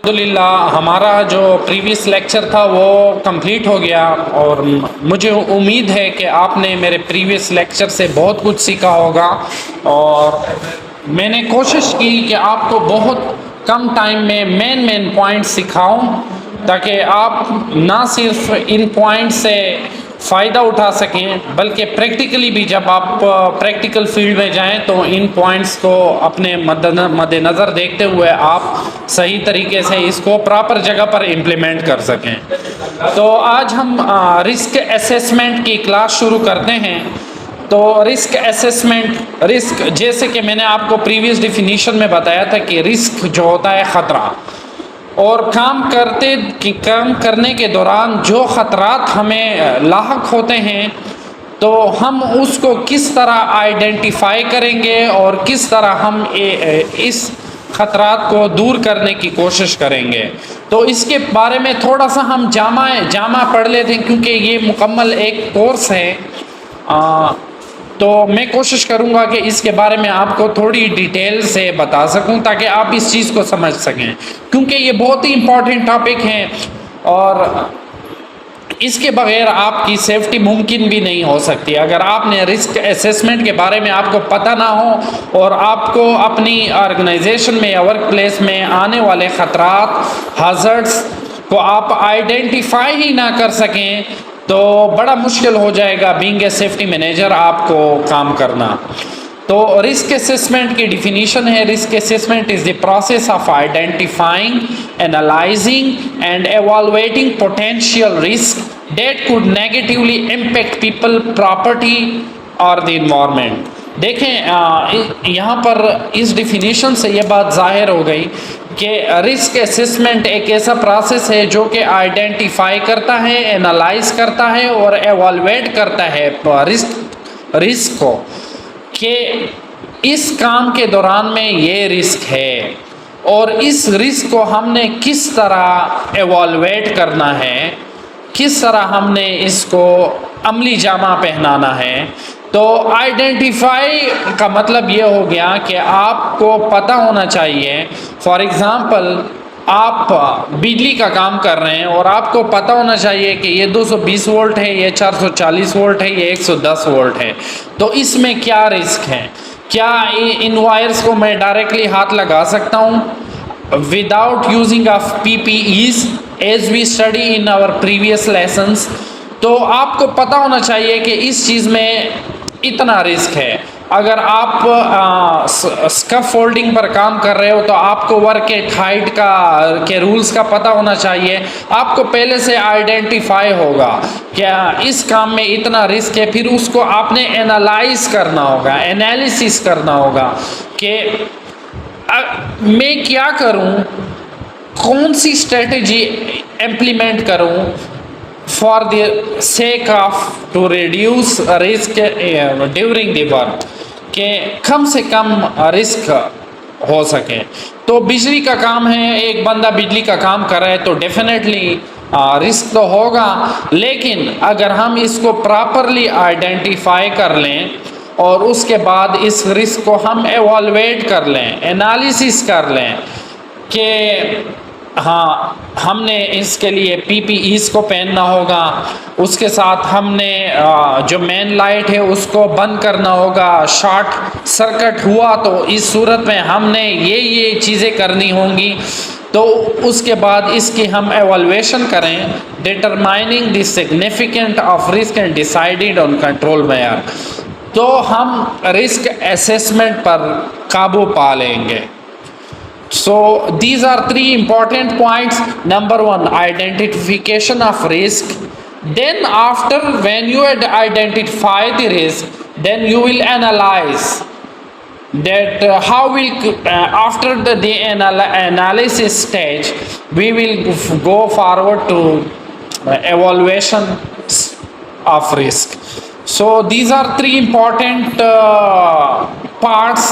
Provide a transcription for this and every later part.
अल्हम्दुलिल्लाह हमारा जो प्रीवियस लेक्चर था वो कंप्लीट हो गया और मुझे उम्मीद है कि आपने मेरे प्रीवियस लेक्चर से बहुत कुछ सीखा होगा। और मैंने कोशिश की कि आपको बहुत कम टाइम में मेन पॉइंट्स सिखाऊं ताकि आप ना सिर्फ इन पॉइंट से फ़ायदा उठा सकें बल्कि प्रैक्टिकली भी जब आप प्रैक्टिकल फील्ड में जाएं तो इन पॉइंट्स को अपने मद्देनज़र देखते हुए आप सही तरीके से इसको प्रॉपर जगह पर इम्प्लीमेंट कर सकें। तो आज हम रिस्क असेसमेंट की क्लास शुरू करते हैं। तो रिस्क असेसमेंट, रिस्क जैसे कि मैंने आपको प्रीवियस डिफिनीशन में बताया था कि रिस्क जो होता है ख़तरा, और काम करने के दौरान जो ख़तरात हमें लाहक होते हैं तो हम उसको किस तरह आइडेंटिफाई करेंगे और किस तरह हम इस ख़तरात को दूर करने की कोशिश करेंगे। तो इसके बारे में थोड़ा सा हम जामा पढ़ लेते हैं क्योंकि ये मुकम्मल एक कोर्स है। तो मैं कोशिश करूंगा कि इसके बारे में आपको थोड़ी डिटेल से बता सकूं ताकि आप इस चीज़ को समझ सकें, क्योंकि ये बहुत ही इम्पॉर्टेंट टॉपिक है और इसके बगैर आपकी सेफ्टी मुमकिन भी नहीं हो सकती। अगर आपने रिस्क असेसमेंट के बारे में आपको पता ना हो और आपको अपनी ऑर्गेनाइजेशन में या वर्क प्लेस में आने वाले ख़तरात, हज़ार्ड्स को आप आइडेंटिफाई ही ना कर सकें तो बड़ा मुश्किल हो जाएगा बीइंग ए सेफ्टी मैनेजर आपको काम करना। तो रिस्क असेसमेंट की डिफिनीशन है, risk assessment is the process of identifying, analysing and evaluating potential risk that could negatively impact people, property और द इन्वायरमेंट। देखें यहाँ पर इस डिफिनीशन से ये बात जाहिर हो गई कि रिस्क असेसमेंट एक ऐसा प्रोसेस है जो कि आइडेंटिफाई करता है, एनालाइज करता है और एवॉल्युएट करता है रिस्क को कि इस काम के दौरान में ये रिस्क है और इस रिस्क को हमने किस तरह एवॉल्युएट करना है, किस तरह हमने इसको अमली जामा पहनाना है। तो आइडेंटिफाई का मतलब ये हो गया कि आपको पता होना चाहिए, फॉर एग्ज़ाम्पल आप बिजली का काम कर रहे हैं और आपको पता होना चाहिए कि ये 220 वोल्ट है, ये 440 वोल्ट है, ये 110 वोल्ट है। तो इसमें क्या रिस्क है? क्या इन वायर्स को मैं डायरेक्टली हाथ लगा सकता हूँ without using of PPEs as we study in our previous lessons? तो आपको पता होना चाहिए कि इस चीज़ में इतना रिस्क है। अगर आप स्कफ फोल्डिंग पर काम कर रहे हो तो आपको वर्क एट हाइट के रूल्स का पता होना चाहिए। आपको पहले से आइडेंटिफाई होगा क्या इस काम में इतना रिस्क है, फिर उसको आपने एनालाइज करना होगा, एनालिसिस करना होगा कि मैं क्या करूं, कौन सी स्ट्रेटजी इम्प्लीमेंट करूं for the sake of to reduce risk during the work, के कम से कम रिस्क हो सके। तो बिजली का काम है, एक बंदा बिजली का काम कर रहा है तो डेफिनेटली रिस्क तो होगा, लेकिन अगर हम इसको प्रॉपरली आइडेंटिफाई कर लें और उसके बाद इस रिस्क को हम एवॉल्युएट कर लें, एनालिसिस कर लें कि हाँ हमने इसके लिए PPEs को पहनना होगा, उसके साथ हमने जो मेन लाइट है उसको बंद करना होगा, शॉर्ट सर्किट हुआ तो इस सूरत में हमने ये चीज़ें करनी होंगी। तो उसके बाद इसकी हम एवॉल्यूएशन करें, determining the significant of risk and decided on control mayor, तो हम रिस्क असेसमेंट पर काबू पा लेंगे। So these are three important points. Number one, identification of risk. Then after when you identify the risk, then you will analyze that how will after the analysis stage we will go forward to evaluation of risk. So these are three important parts,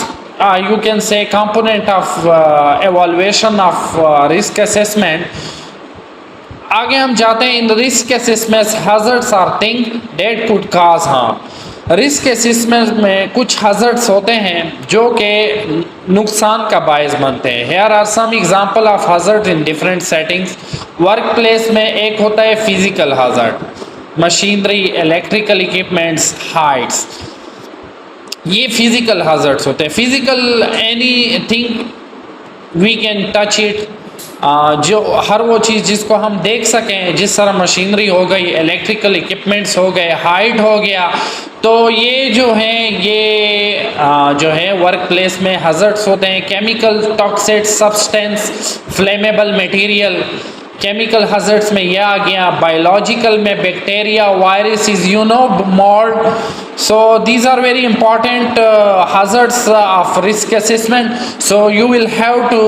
you can say component of evaluation of risk assessment. आगे हम जाते हैं in risk assessment, hazards are things that could cause harm. Risk assessment में कुछ hazards होते हैं जो कि नुकसान का बायस बनते हैं। Here are some example of hazard in different settings. Work place में एक होता है physical hazard, machinery, electrical equipments, heights, ये फिजिकल हज़ार्ड्स होते हैं। Physical anything we can touch it, जो हर वो चीज़ जिसको हम देख सकें, जिस तरह मशीनरी हो गई, इलेक्ट्रिकल इक्विपमेंट्स हो गए, हाइट हो गया, तो ये जो है ये जो है वर्क प्लेस में हज़ार्ड्स होते हैं। Chemical, toxic substance, flammable material, chemical hazards में यह आ गया। बायोलॉजिकल में bacteria, viruses, mould. So these are very important hazards of risk assessment. So you will have to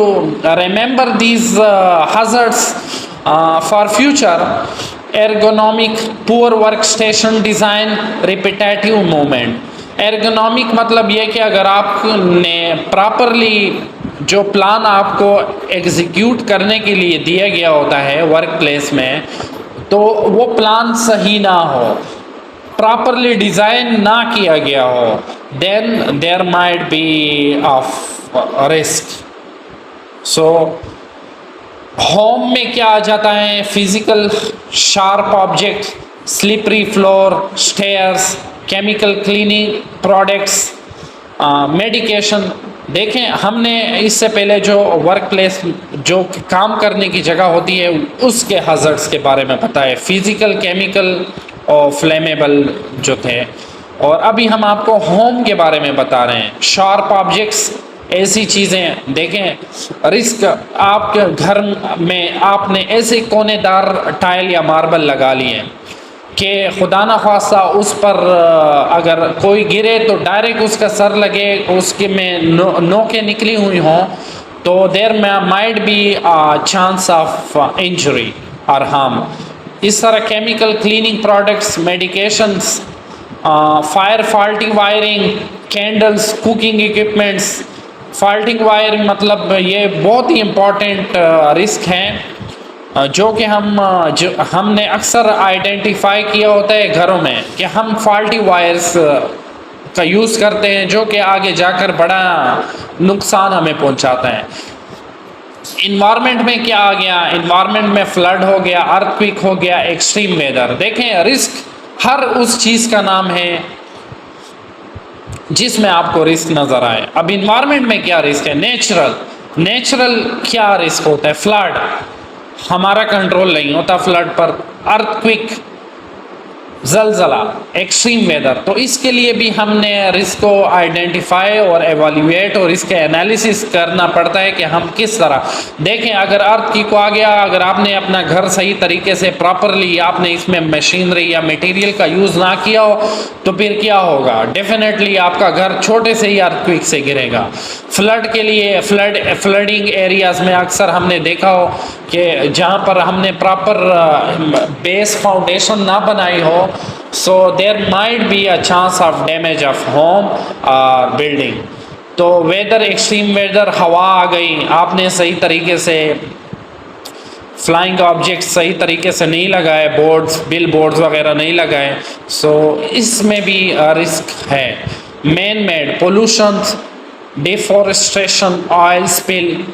remember these hazards for future. Ergonomic, poor workstation design, repetitive movement। ergonomic मतलब ये कि अगर आपने properly जो plan आपको execute करने के लिए दिया गया होता है वर्क प्लेस में, तो वो प्लान सही ना हो, प्रॉपरली डिज़ाइन ना किया गया हो, then there might be of risk. So home में क्या आ जाता है? Physical, sharp object, slippery floor, stairs, chemical cleaning products, medication. देखें, हमने इससे पहले जो वर्क प्लेस जो काम करने की जगह होती है उसके हज़ार्ड्स के बारे में बताया, फिजिकल, केमिकल और फ्लेमेबल जो थे। और अभी हम आपको होम के बारे में बता रहे हैं। शार्प ऑब्जेक्ट्स, ऐसी चीज़ें देखें, रिस्क आपके घर में आपने ऐसे कोनेदार टाइल या मार्बल लगा लिए कि खुदा न खास्ता उस पर अगर कोई गिरे तो डायरेक्ट उसका सर लगे, उसके में नोकें निकली हुई हों, तो there might be chance of injury और हार्म। इस तरह chemical cleaning products, medications, fire faulting wiring, candles, cooking equipments. Faulting wiring मतलब ये बहुत ही इम्पॉर्टेंट रिस्क है जो कि हमने अक्सर आइडेंटिफाई किया होता है घरों में कि हम फॉल्टी वायर्स का यूज़ करते हैं जो कि आगे जाकर बड़ा नुकसान हमें पहुंचाता है। इन्वायरमेंट में क्या आ गया? इन्वायरमेंट में फ्लड हो गया, अर्थक्वेक हो गया, एक्सट्रीम वेदर। देखें, रिस्क हर उस चीज़ का नाम है जिसमें आपको रिस्क नज़र आए। अब इन्वायरमेंट में क्या रिस्क है? नेचुरल क्या रिस्क होता है? फ्लड, हमारा कंट्रोल नहीं होता फ्लड पर। अर्थक्वेक, जलजला, एक्सट्रीम वेदर। तो इसके लिए भी हमने रिस्क को आइडेंटिफाई और एवेल्युएट और इसके एनालिसिस करना पड़ता है कि हम किस तरह देखें। अगर अर्थक्वेक को आ गया, अगर आपने अपना घर सही तरीके से प्रॉपरली आपने इसमें मशीनरी या मटेरियल का यूज़ ना किया हो तो फिर क्या होगा? डेफिनेटली आपका घर छोटे से ही अर्थक्वेक से गिरेगा। फ्लड के लिए फ्लडिंग एरियाज़ में अक्सर हमने देखा हो कि जहाँ पर हमने प्रॉपर बेस फाउंडेशन ना बनाई हो, so there might be a chance of damage of home or building। तो वेदर, एक्सट्रीम वेदर, हवा आ गई, आपने सही तरीके से फ्लाइंग ऑब्जेक्ट सही तरीके से नहीं लगाए, बिल बोर्ड्स वगैरह नहीं लगाए, सो इसमें भी रिस्क है। Man made pollution, deforestation, oil spill,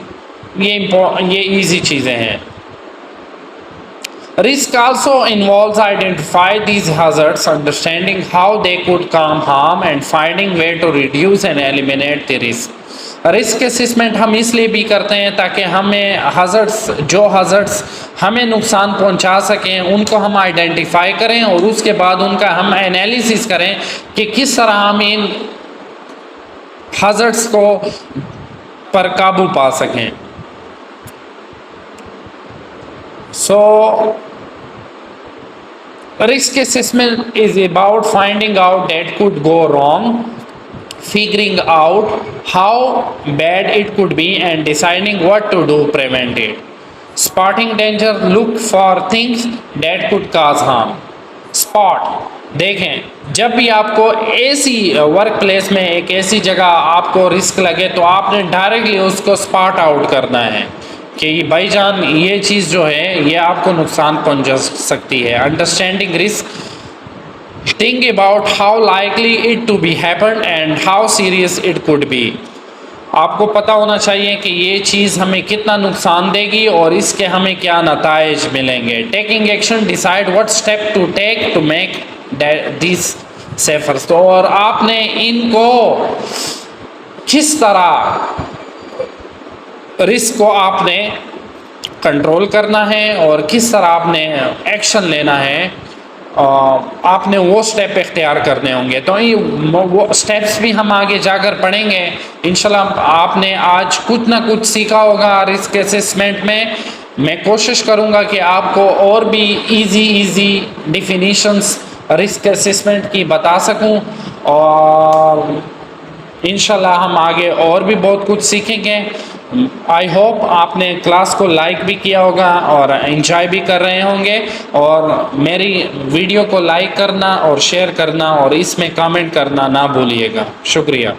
ये इजी चीज़ें हैं। Risk also involves identify these hazards, understanding how they could cause harm and finding way to reduce and eliminate the risk। Risk assessment हम इसलिए भी करते हैं ताकि हमें हज़ार्ड्स हमें नुकसान पहुंचा सकें उनको हम आइडेंटिफाई करें और उसके बाद उनका हम एनालिसिस करें कि किस तरह हम इन हज़ार्ड्स को पर काबू पा सकें। So risk assessment is about finding out that could go wrong, figuring out how bad it could be and deciding what to do prevent it। Spotting danger, look for things that could cause harm। Spot, देखें, जब भी आपको ऐसी work place में एक ऐसी जगह आपको रिस्क लगे तो आपने डायरेक्टली उसको स्पॉट आउट करना है कि भाईजान ये चीज़ जो है ये आपको नुकसान पहुंचा सकती है। Understanding risk, think about how likely it to be happen and how serious it could be. आपको पता होना चाहिए कि ये चीज़ हमें कितना नुकसान देगी और इसके हमें क्या नताइज मिलेंगे. Taking action, decide what step to take to make this safer. तो और आपने इनको किस तरह रिस्क को आपने कंट्रोल करना है और किस तरह आपने एक्शन लेना है, आपने वो स्टेप इख्तियार करने होंगे. तो वो स्टेप्स भी हम आगे जाकर पढ़ेंगे इंशाल्लाह. आपने आज कुछ ना कुछ सीखा होगा रिस्क असेसमेंट में. मैं कोशिश करूँगा कि आपको और भी इजी डिफिनीशंस रिस्क असेसमेंट की बता सकूं और इंशाल्लाह हम आगे और भी बहुत कुछ सीखेंगे. आई होप आपने क्लास को लाइक भी किया होगा और एंजॉय भी कर रहे होंगे. और मेरी वीडियो को लाइक करना और शेयर करना और इसमें कमेंट करना ना भूलिएगा. शुक्रिया.